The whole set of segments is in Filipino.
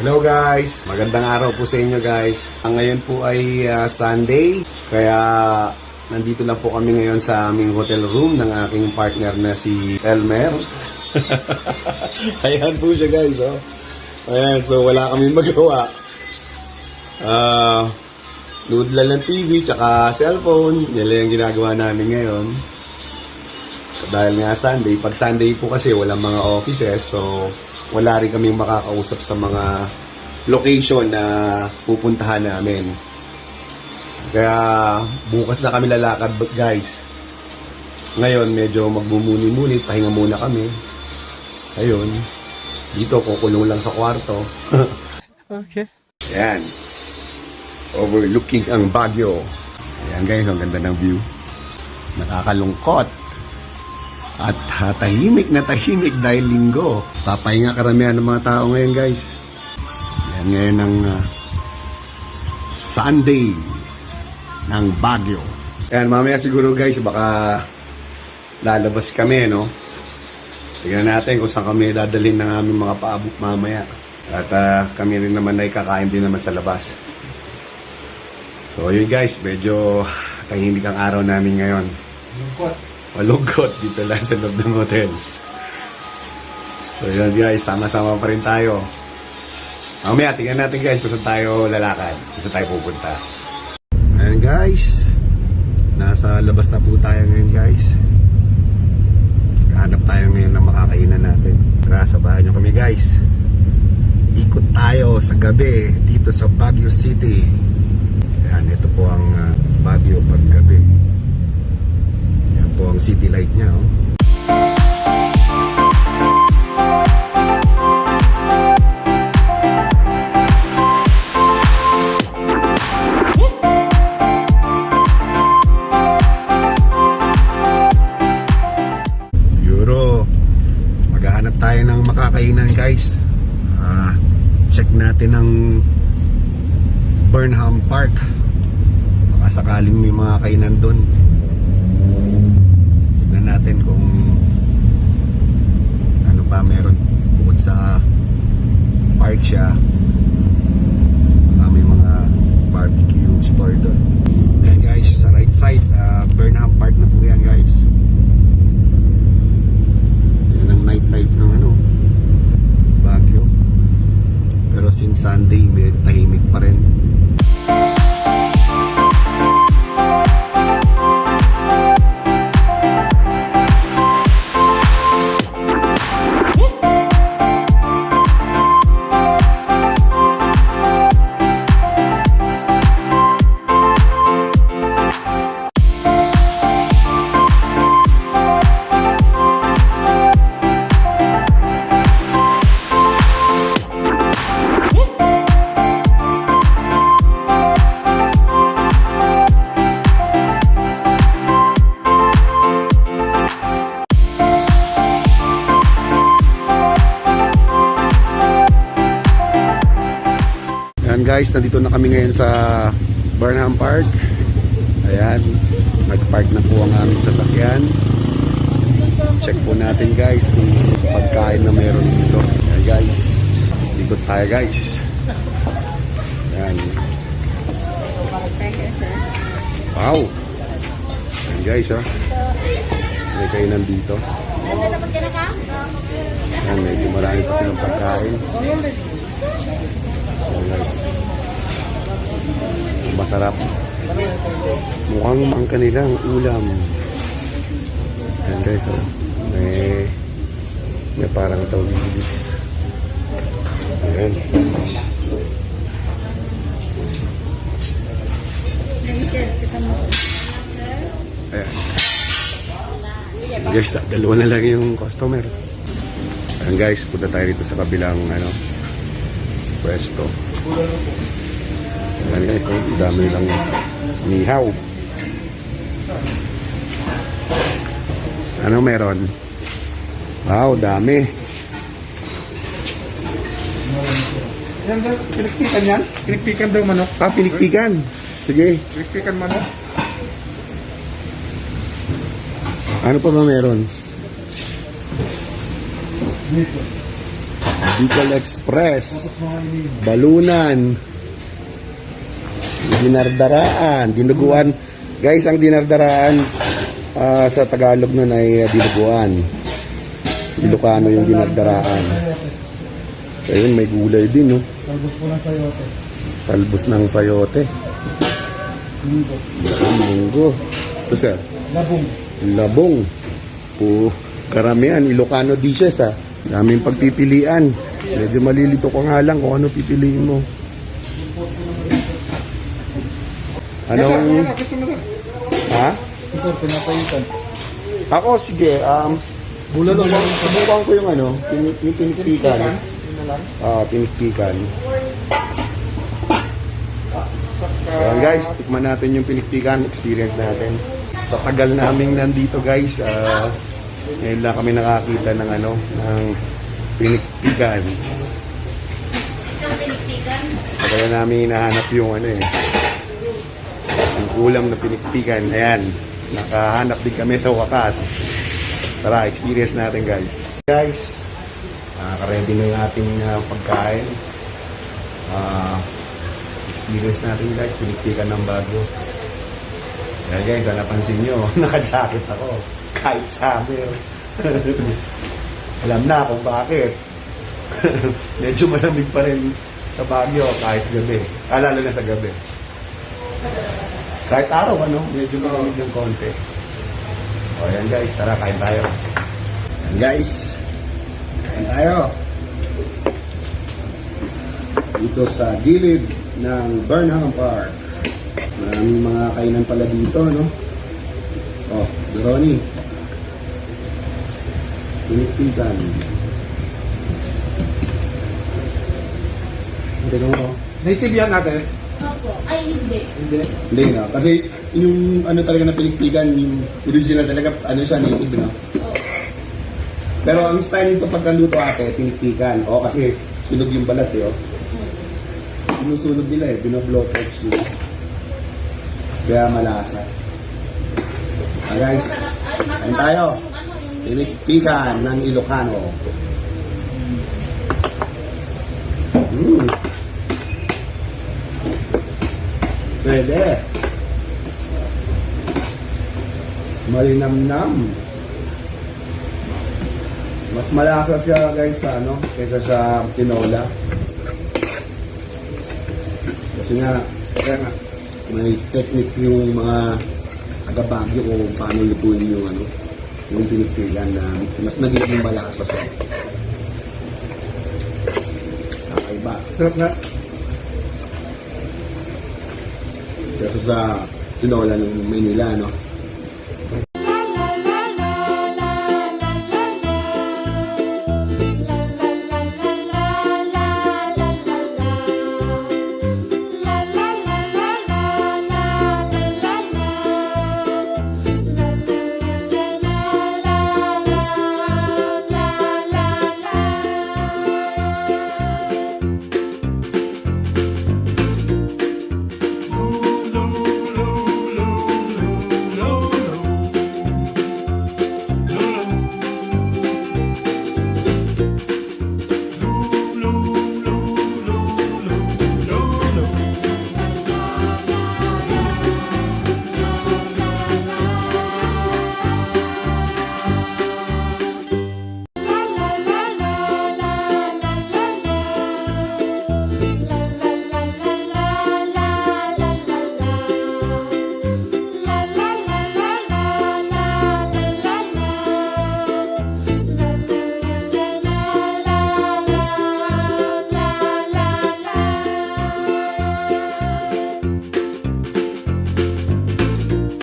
Hello guys, magandang araw po sa inyo guys. Ngayon po ay Sunday, kaya nandito lang po kami ngayon sa aming hotel room ng aking partner na si Elmer. Ayan po siya guys, oh. Ayan, so wala kami magawa. Nood lang ng TV tsaka cellphone, yan lang yung ginagawa namin ngayon. Dahil nga Sunday, pag Sunday po kasi walang mga offices, so wala rin kaming makakausap sa mga location na pupuntahan namin. Kaya bukas na kami lalakad guys. Ngayon medyo magbumuni-muni, pahinga muna kami. Ayun, dito kukulong lang sa kwarto. Okay. Yan, overlooking ang Baguio. Ayan guys, ang ganda ng view. Nakakalungkot. At tahimik na tahimik dahil linggo. Papahinga karamihan ng mga tao ngayon guys. Yan ngayon ang Sunday ng Baguio. Yan, mamaya siguro guys baka lalabas kami, no? Tignan natin kung saan kami dadalhin ng aming mga paabot mamaya. At kami rin naman ay kakain din naman sa labas. So yun guys, medyo tahimik ang araw namin ngayon. Malungkot dito lang sa loob ng hotel. So yun guys, sama-sama pa rin tayo. Mamaya, tingnan natin guys kung saan tayo lalakad, kung saan tayo pupunta. Ayan guys, nasa labas na po tayo ngayon guys. Hanap tayo ngayon ng makakainan natin. Tara, sabahan nyo kami guys. Ikot tayo sa gabi dito sa Baguio City. Ayan, ito po ang Baguio paggabi. Yan po ang city light niya, oh. Siguro maghahanap tayo ng makakainan guys. Check natin ang Burnham Park. Baka sakaling may mga kainan doon. Tignan natin kung ano pa meron bukod sa park siya. May mga barbecue store doon. Ayan guys, sa right side, Burnham Park na po yan guys. Yan ang nightlife ng Baguio. Pero since Sunday, may tahimik pa rin. Guys, nandito na kami ngayon sa Burnham Park. Ayan, nag-park na po ang aming sasakyan. Check po natin guys kung pagkain na meron dito. Ayan guys, ikot tayo guys. Ayan. Wow. Ayan guys, oh. May kainan dito. Ayan, medyo marami pa silang pagkain. Ayan guys, masarap. Mukhang ang kanilang ulam. Ayan guys, oh. May parang tawagis. Ayan. Ayan. Guys, dalawa na lang yung customer. Ayan guys, punta tayo dito sa kabilang pwesto. Ayan guys, dami lang nihaw. Ano meron? Wow, dami. Yan daw, pinikpikan yan? Pinikpikan daw manok. Pinikpikan. Sige. Pinikpikan manok. Ano pa ba meron? Bicol Express. Balunan. Dinardaraan. Dinuguan. Guys, ang dinardaraan sa Tagalog nun ay dinuguan. Ilocano yung dinardaraan. Ayun, may gulay din, no? Talbos po ng sayote. Talbos ng sayote. Linggo. Munggo. Ito, sir. Labong. Labong. Karamihan, Ilocano dishes, ha. Daming pagpipilian. Medyo malilito ko nga lang kung ano pipiliin mo. Anong... Gusto mo sir? Ha? Sir, pinapaitan. Ako, sige. Subukan ko yung ano, yung pinikpikan. Pinikpikan. Ayan guys, tikman natin yung pinikpikan, experience natin. Sa tagal naming nandito guys, ngayon lang kami nakakita ng ano, ng pinikpikan. Isang pinikpikan. Kaya namin hinahanap yung ano yung ulam na pinikpikan. Ayan, nakahanap din kami sa wakas. Tara, experience natin guys. Guys, naka-ready na yung ating pagkain. Experience natin guys, pinikpikan ng bago. Kaya guys, napansin nyo, naka-jacket ako. Kahit summer. Alam na kung bakit. Medyo malamig pa rin sa Baguio kahit gabi. Lalo na sa gabi. Kahit araw, medyo malamig ng konti. O yan guys, tara, kain tayo. Yan guys, kain tayo. Dito sa gilid ng Burnham Park. Maraming mga kainan pala dito, no? Oh, Ronnie. Pinikpikan. Hindi mo. Native yan natin? Opo. Ay, hindi. Hindi. Hindi na. Kasi yung ano talaga na pinikpikan, yung original talaga, ano siya, native, no? Pero ang style nito pagkaluto ate, pinikpikan. O kasi sunog yung balat, eh, oh. Sinusunog nila, eh. Bino-blowtorch nila. Kaya malasa. Guys, kain tayo. Pinikpikan ng Ilocano. Pwede. Malinamnam. Mas malasa siya guys sa kaysa sa tinola. Kasi nga, may technique yung mga taga-Baguio kung paano lutuin yung yung pinikpikan na mas nagiging malasa siya. Kakaiba. Sarap nga. Kasi sa tinola ng Maynila, no?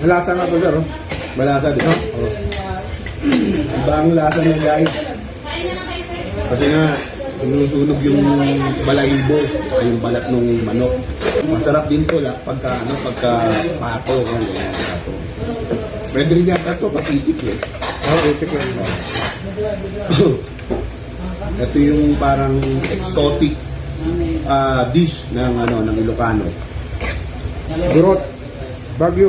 Malasa nga to sir, oh. Malasa din, no? Oo. Iba ang lasa niya guys. Kasi nga, sinusunog yung balahibo at yung balat ng manok. Masarap din to pagka pato. Pato. Pwede rin yata ito, patitik eh. Itik yan. Ito yung parang exotic dish ng Ilocano. Burot. Baguio.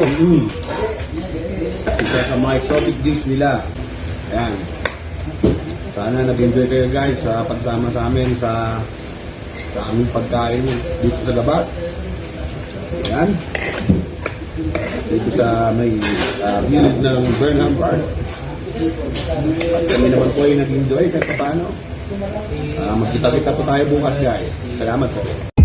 Isa sa mga exotic dish nila. Ayan. Sana nag-enjoy kayo guys sa pagsama sa amin sa aming pagkain dito sa labas. Yan. Dito sa may gilid ng Burnham Park. At kami naman po ay nag-enjoy kahit paano. Magkita-kita po tayo bukas guys. Salamat po.